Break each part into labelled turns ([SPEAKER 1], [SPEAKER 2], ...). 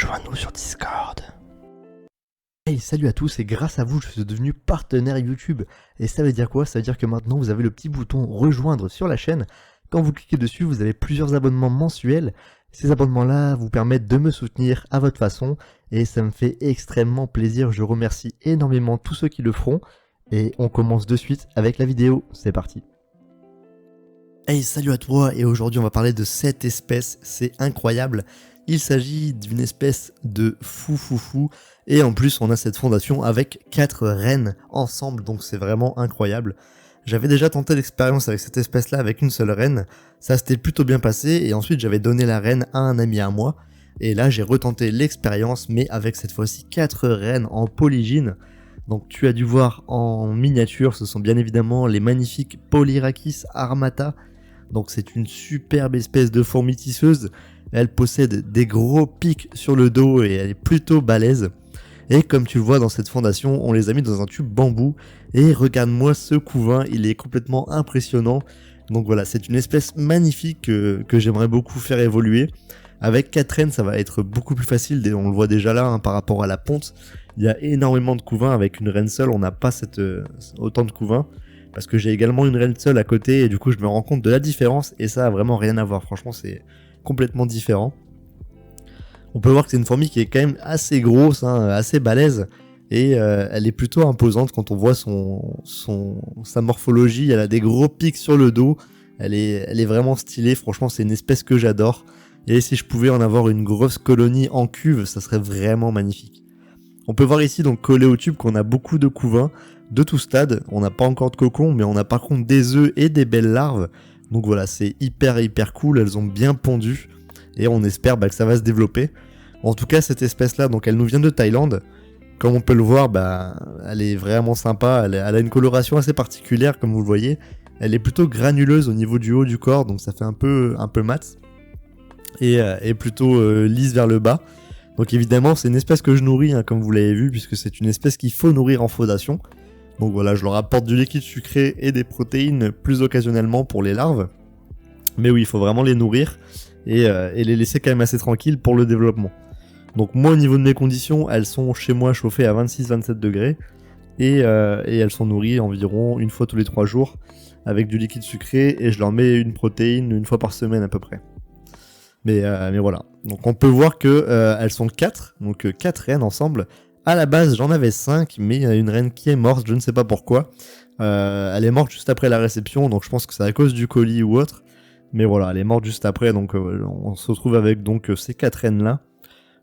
[SPEAKER 1] rejoins-nous sur Discord.
[SPEAKER 2] Hey, salut à tous, et grâce à vous, je suis devenu partenaire YouTube. Et ça veut dire quoi? Ça veut dire que maintenant, vous avez le petit bouton rejoindre sur la chaîne. Quand vous cliquez dessus, vous avez plusieurs abonnements mensuels. Ces abonnements-là vous permettent de me soutenir à votre façon. Et ça me fait extrêmement plaisir. Je remercie énormément tous ceux qui le feront. Et on commence de suite avec la vidéo. C'est parti. Hey, salut à toi, et aujourd'hui on va parler de cette espèce. C'est incroyable. Il s'agit d'une espèce de fou. Et en plus, on a cette fondation avec 4 reines ensemble, donc c'est vraiment incroyable. J'avais déjà tenté l'expérience avec cette espèce-là avec une seule reine. Ça s'était plutôt bien passé, et ensuite j'avais donné la reine à un ami à moi. Et là, j'ai retenté l'expérience, mais avec cette fois-ci 4 reines en polygyne. Donc tu as dû voir en miniature, ce sont bien évidemment les magnifiques Polyrhachis armata. Donc c'est une superbe espèce de fourmi tisseuse. Elle possède des gros pics sur le dos et elle est plutôt balèze. Et comme tu le vois dans cette fondation, on les a mis dans un tube bambou. Et regarde-moi ce couvain, il est complètement impressionnant. Donc voilà, c'est une espèce magnifique que j'aimerais beaucoup faire évoluer. Avec 4 reines, ça va être beaucoup plus facile, on le voit déjà là par rapport à la ponte. Il y a énormément de couvains, avec une reine seule, on n'a pas autant de couvains. Parce que j'ai également une reine seule à côté et du coup je me rends compte de la différence et ça a vraiment rien à voir, franchement c'est complètement différent. On peut voir que c'est une fourmi qui est quand même assez grosse, assez balèze, et elle est plutôt imposante quand on voit sa morphologie. Elle a des gros pics sur le dos, elle est vraiment stylée, franchement c'est une espèce que j'adore, et si je pouvais en avoir une grosse colonie en cuve, ça serait vraiment magnifique. On peut voir ici donc collé au tube qu'on a beaucoup de couvains, de tout stade. On n'a pas encore de cocon, mais on a par contre des œufs et des belles larves, donc voilà c'est hyper cool, elles ont bien pondu. Et on espère que ça va se développer. En tout cas, cette espèce-là, donc elle nous vient de Thaïlande. Comme on peut le voir, elle est vraiment sympa. Elle a une coloration assez particulière, comme vous le voyez. Elle est plutôt granuleuse au niveau du haut du corps, donc ça fait un peu mat. Et plutôt lisse vers le bas. Donc évidemment, c'est une espèce que je nourris, comme vous l'avez vu, puisque c'est une espèce qu'il faut nourrir en fondation. Donc voilà, je leur apporte du liquide sucré et des protéines plus occasionnellement pour les larves. Mais oui, il faut vraiment les nourrir. Et les laisser quand même assez tranquilles pour le développement. Donc moi au niveau de mes conditions, elles sont chez moi chauffées à 26-27 degrés et elles sont nourries environ une fois tous les 3 jours avec du liquide sucré, et je leur mets une protéine une fois par semaine à peu près. Mais voilà, donc on peut voir que elles sont 4, donc 4 reines ensemble. À la base j'en avais 5, mais il y a une reine qui est morte, je ne sais pas pourquoi. Elle est morte juste après la réception, donc je pense que c'est à cause du colis ou autre. Mais voilà, elle est morte juste après, donc on se retrouve avec ces 4 reines là.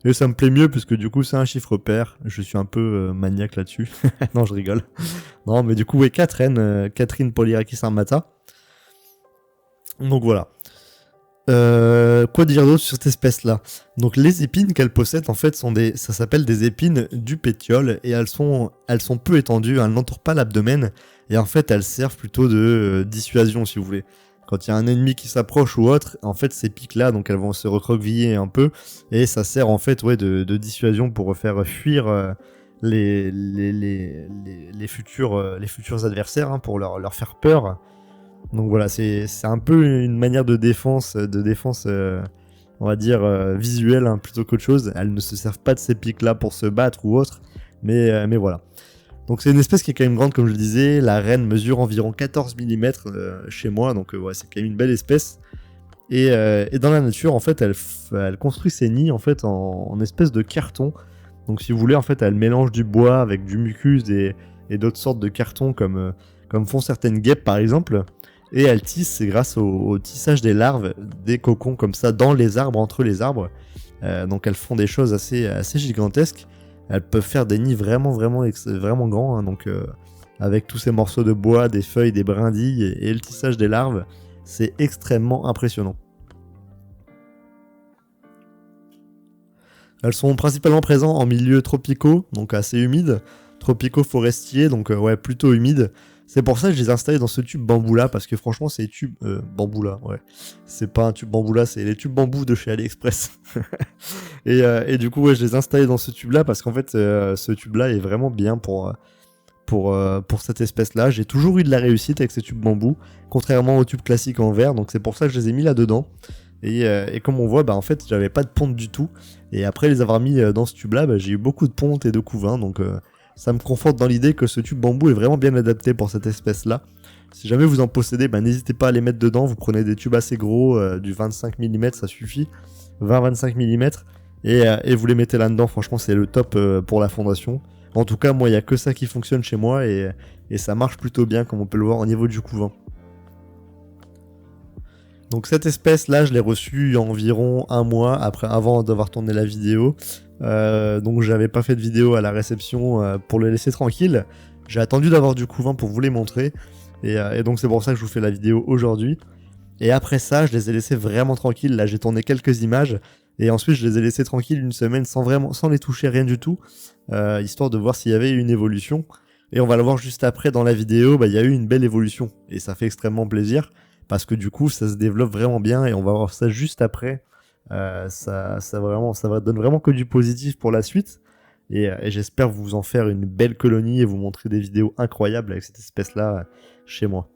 [SPEAKER 2] Et ça me plaît mieux, puisque du coup c'est un chiffre pair, je suis un peu maniaque là-dessus. Non, je rigole. Non, mais du coup, 4 reines, Catherine Polyrhachis armata. Donc voilà. Quoi dire d'autre sur cette espèce là? Donc les épines qu'elle possède en fait ça s'appelle des épines du pétiole, et elles sont peu étendues, elles n'entourent pas l'abdomen, et en fait elles servent plutôt de dissuasion si vous voulez. Quand il y a un ennemi qui s'approche ou autre, en fait ces pics là, donc elles vont se recroqueviller un peu, et ça sert en fait de dissuasion pour faire fuir les futurs adversaires, pour leur faire peur. Donc voilà, c'est un peu une manière de défense on va dire visuelle, plutôt qu'autre chose. Elles ne se servent pas de ces pics là pour se battre ou autre, mais voilà. Donc c'est une espèce qui est quand même grande, comme je le disais. La reine mesure environ 14 mm chez moi, donc c'est quand même une belle espèce. Et dans la nature, en fait, elle construit ses nids en fait en espèce de carton. Donc si vous voulez, en fait, elle mélange du bois avec du mucus et d'autres sortes de cartons, comme font certaines guêpes par exemple. Et elle tisse grâce au tissage des larves, des cocons comme ça dans les arbres, entre les arbres. Donc elles font des choses assez gigantesques. Elles peuvent faire des nids vraiment grands, donc avec tous ces morceaux de bois, des feuilles, des brindilles et le tissage des larves, c'est extrêmement impressionnant. Elles sont principalement présentes en milieux tropicaux, donc assez humides, tropicaux forestiers, donc plutôt humides. C'est pour ça que je les ai installés dans ce tube bambou là, parce que franchement c'est tubes bambou là, c'est pas un tube bambou là, c'est les tubes bambou de chez AliExpress. et du coup je les ai installés dans ce tube là, parce qu'en fait ce tube là est vraiment bien pour cette espèce là. J'ai toujours eu de la réussite avec ces tubes bambou, contrairement aux tubes classiques en verre, donc c'est pour ça que je les ai mis là dedans. Et comme on voit, en fait, j'avais pas de ponte du tout. Et après les avoir mis dans ce tube-là, j'ai eu beaucoup de pontes et de couvains. Donc ça me conforte dans l'idée que ce tube bambou est vraiment bien adapté pour cette espèce-là. Si jamais vous en possédez, n'hésitez pas à les mettre dedans. Vous prenez des tubes assez gros, du 25 mm, ça suffit. 20-25 mm. Et vous les mettez là-dedans. Franchement, c'est le top pour la fondation. En tout cas, moi, il n'y a que ça qui fonctionne chez moi. Et ça marche plutôt bien, comme on peut le voir au niveau du couvent. Donc cette espèce là, je l'ai reçue il y a environ un mois avant d'avoir tourné la vidéo. Donc j'avais pas fait de vidéo à la réception pour le laisser tranquille. J'ai attendu d'avoir du couvent pour vous les montrer. Et donc c'est pour ça que je vous fais la vidéo aujourd'hui. Et après ça, je les ai laissés vraiment tranquilles. Là, j'ai tourné quelques images. Et ensuite, je les ai laissés tranquilles une semaine sans les toucher, rien du tout. Histoire de voir s'il y avait une évolution. Et on va le voir juste après dans la vidéo, il y a eu une belle évolution. Et ça fait extrêmement plaisir. Parce que du coup, ça se développe vraiment bien et on va voir ça juste après. Ça donne vraiment que du positif pour la suite. Et j'espère vous en faire une belle colonie et vous montrer des vidéos incroyables avec cette espèce-là chez moi.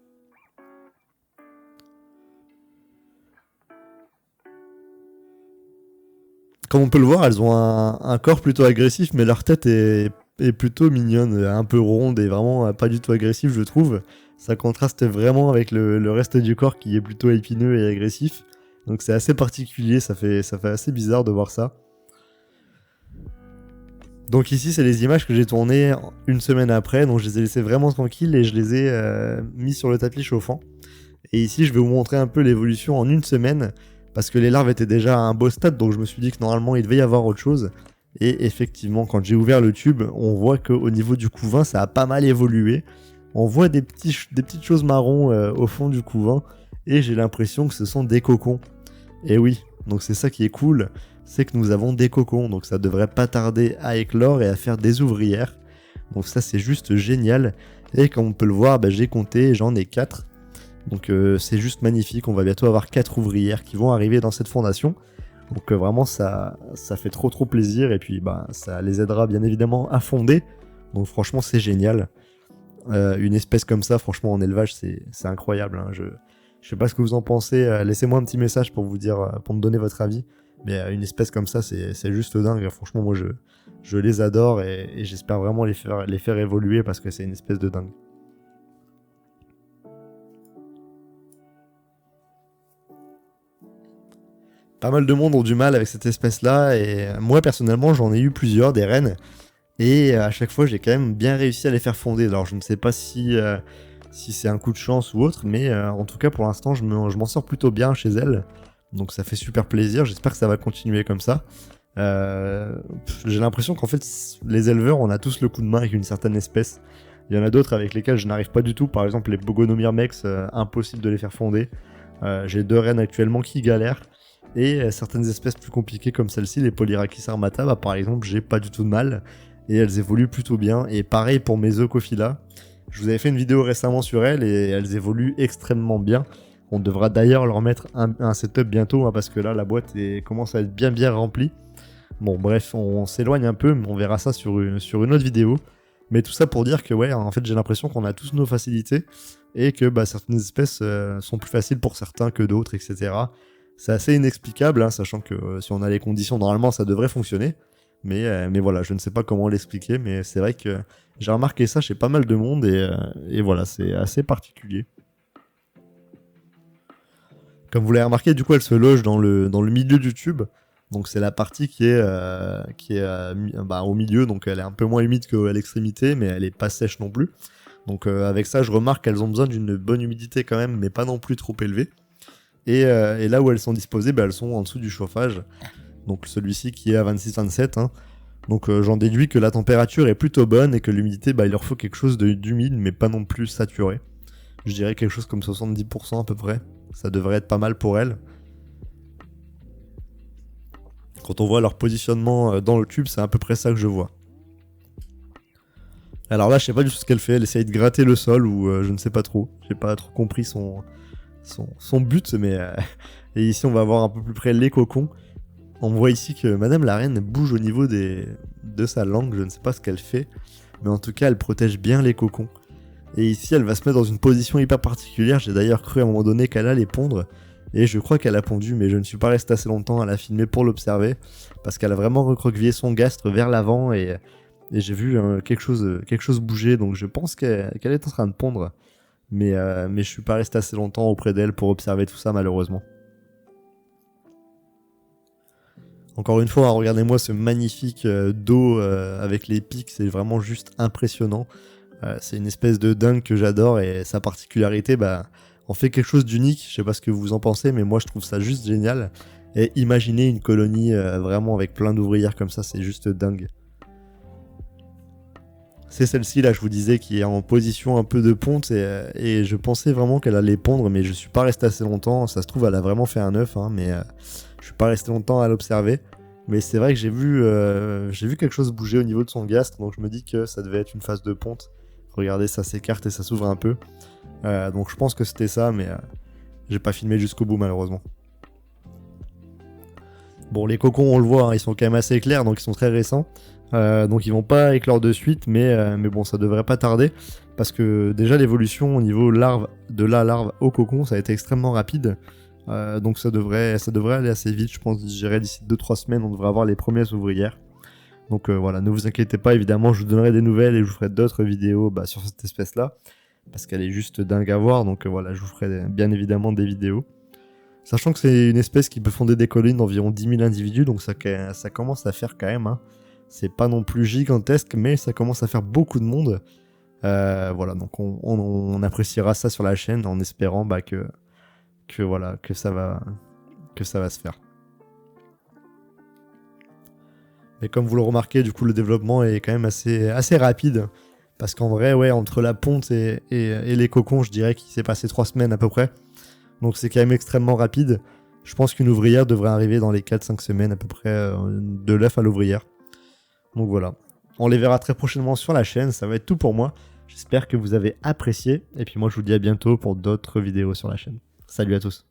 [SPEAKER 2] Comme on peut le voir, elles ont un corps plutôt agressif, mais leur tête est plutôt mignonne, un peu ronde et vraiment pas du tout agressive, je trouve. Ça contraste vraiment avec le reste du corps qui est plutôt épineux et agressif. Donc c'est assez particulier, ça fait assez bizarre de voir ça. Donc ici, c'est les images que j'ai tournées une semaine après, donc je les ai laissées vraiment tranquilles et je les ai mis sur le tapis chauffant. Et ici, je vais vous montrer un peu l'évolution en une semaine, parce que les larves étaient déjà à un beau stade, donc je me suis dit que normalement, il devait y avoir autre chose. Et effectivement, quand j'ai ouvert le tube, on voit qu'au niveau du couvain, ça a pas mal évolué. On voit des petites choses marron au fond du couvain, et j'ai l'impression que ce sont des cocons. Et oui, donc c'est ça qui est cool, c'est que nous avons des cocons, donc ça devrait pas tarder à éclore et à faire des ouvrières. Donc ça c'est juste génial, et comme on peut le voir, j'ai compté, j'en ai 4. Donc c'est juste magnifique, on va bientôt avoir 4 ouvrières qui vont arriver dans cette fondation. Donc vraiment ça fait trop plaisir, et puis ça les aidera bien évidemment à fonder. Donc franchement c'est génial. Une espèce comme ça, franchement en élevage c'est incroyable, hein. Je sais pas ce que vous en pensez, laissez-moi un petit message pour vous dire, pour me donner votre avis. Mais une espèce comme ça c'est juste dingue, franchement moi je les adore et j'espère vraiment les faire évoluer parce que c'est une espèce de dingue. Pas mal de monde ont du mal avec cette espèce là et moi personnellement j'en ai eu plusieurs, des reines. Et à chaque fois, j'ai quand même bien réussi à les faire fonder. Alors, je ne sais pas si c'est un coup de chance ou autre, mais en tout cas, pour l'instant, je m'en sors plutôt bien chez elles. Donc, ça fait super plaisir. J'espère que ça va continuer comme ça. J'ai l'impression qu'en fait, les éleveurs, on a tous le coup de main avec une certaine espèce. Il y en a d'autres avec lesquels je n'arrive pas du tout. Par exemple, les Bogonomyrmex, impossible de les faire fonder. J'ai 2 reines actuellement qui galèrent. Et certaines espèces plus compliquées comme celle-ci, les Polyrachis armata, par exemple, j'ai pas du tout de mal. Et elles évoluent plutôt bien. Et pareil pour mes Eucophylla. Je vous avais fait une vidéo récemment sur elles et elles évoluent extrêmement bien. On devra d'ailleurs leur mettre un setup bientôt, hein, parce que là la boîte commence à être bien remplie. Bon bref, on s'éloigne un peu, mais on verra ça sur une autre vidéo. Mais tout ça pour dire que ouais, en fait j'ai l'impression qu'on a tous nos facilités et que certaines espèces sont plus faciles pour certains que d'autres, etc. C'est assez inexplicable, hein, sachant que si on a les conditions, normalement ça devrait fonctionner. Mais voilà, je ne sais pas comment l'expliquer, mais c'est vrai que j'ai remarqué ça chez pas mal de monde et voilà, c'est assez particulier. Comme vous l'avez remarqué, du coup, elle se loge dans le milieu du tube. Donc c'est la partie qui est au milieu, donc elle est un peu moins humide qu'à l'extrémité, mais elle est pas sèche non plus. Donc avec ça, je remarque qu'elles ont besoin d'une bonne humidité quand même, mais pas non plus trop élevée. Et là où elles sont disposées, elles sont en dessous du chauffage. Donc celui-ci qui est à 26-27. Hein. Donc j'en déduis que la température est plutôt bonne et que l'humidité, il leur faut quelque chose d'humide, mais pas non plus saturé. Je dirais quelque chose comme 70% à peu près. Ça devrait être pas mal pour elles. Quand on voit leur positionnement dans le tube, c'est à peu près ça que je vois. Alors là, je sais pas du tout ce qu'elle fait. Elle essaye de gratter le sol ou je ne sais pas trop. J'ai pas trop compris son but, mais... Et ici, on va voir un peu plus près les cocons. On voit ici que Madame la Reine bouge au niveau de sa langue, je ne sais pas ce qu'elle fait, mais en tout cas elle protège bien les cocons. Et ici elle va se mettre dans une position hyper particulière, j'ai d'ailleurs cru à un moment donné qu'elle allait pondre, et je crois qu'elle a pondu, mais je ne suis pas resté assez longtemps à la filmer pour l'observer, parce qu'elle a vraiment recroquevillé son gastre vers l'avant, et j'ai vu quelque chose bouger, donc je pense qu'elle est en train de pondre, mais je suis pas resté assez longtemps auprès d'elle pour observer tout ça malheureusement. Encore une fois, regardez-moi ce magnifique dos avec les pics, c'est vraiment juste impressionnant. C'est une espèce de dingue que j'adore, et sa particularité en fait quelque chose d'unique. Je sais pas ce que vous en pensez, mais moi je trouve ça juste génial. Et imaginez une colonie vraiment avec plein d'ouvrières comme ça, c'est juste dingue. C'est celle-ci là, je vous disais, qui est en position un peu de ponte, et je pensais vraiment qu'elle allait pondre, mais je suis pas resté assez longtemps. Ça se trouve, elle a vraiment fait un œuf, hein, mais je suis pas resté longtemps à l'observer. Mais c'est vrai que j'ai vu quelque chose bouger au niveau de son gastre, donc je me dis que ça devait être une phase de ponte. Regardez, ça s'écarte et ça s'ouvre un peu. Donc je pense que c'était ça, mais j'ai pas filmé jusqu'au bout malheureusement. Bon, les cocons, on le voit, hein, ils sont quand même assez clairs, donc ils sont très récents. Donc ils vont pas éclore de suite, mais bon, ça devrait pas tarder. Parce que déjà, l'évolution au niveau larve, de la larve au cocon, ça a été extrêmement rapide. Donc ça devrait aller assez vite, je pense. Je dirais d'ici 2-3 semaines, on devrait avoir les premières ouvrières. Donc voilà, ne vous inquiétez pas, évidemment, je vous donnerai des nouvelles et je vous ferai d'autres vidéos sur cette espèce-là. Parce qu'elle est juste dingue à voir, donc voilà, je vous ferai bien évidemment des vidéos. Sachant que c'est une espèce qui peut fonder des colonies d'environ 10 000 individus, donc ça commence à faire quand même. Hein. C'est pas non plus gigantesque, mais ça commence à faire beaucoup de monde. Voilà, donc on appréciera ça sur la chaîne en espérant que ça va se faire. Mais comme vous le remarquez, du coup, le développement est quand même assez rapide. Parce qu'en vrai, ouais, entre la ponte et les cocons, je dirais qu'il s'est passé 3 semaines à peu près. Donc c'est quand même extrêmement rapide. Je pense qu'une ouvrière devrait arriver dans les 4-5 semaines à peu près de l'œuf à l'ouvrière. Donc voilà. On les verra très prochainement sur la chaîne. Ça va être tout pour moi. J'espère que vous avez apprécié. Et puis moi, je vous dis à bientôt pour d'autres vidéos sur la chaîne. Salut à tous.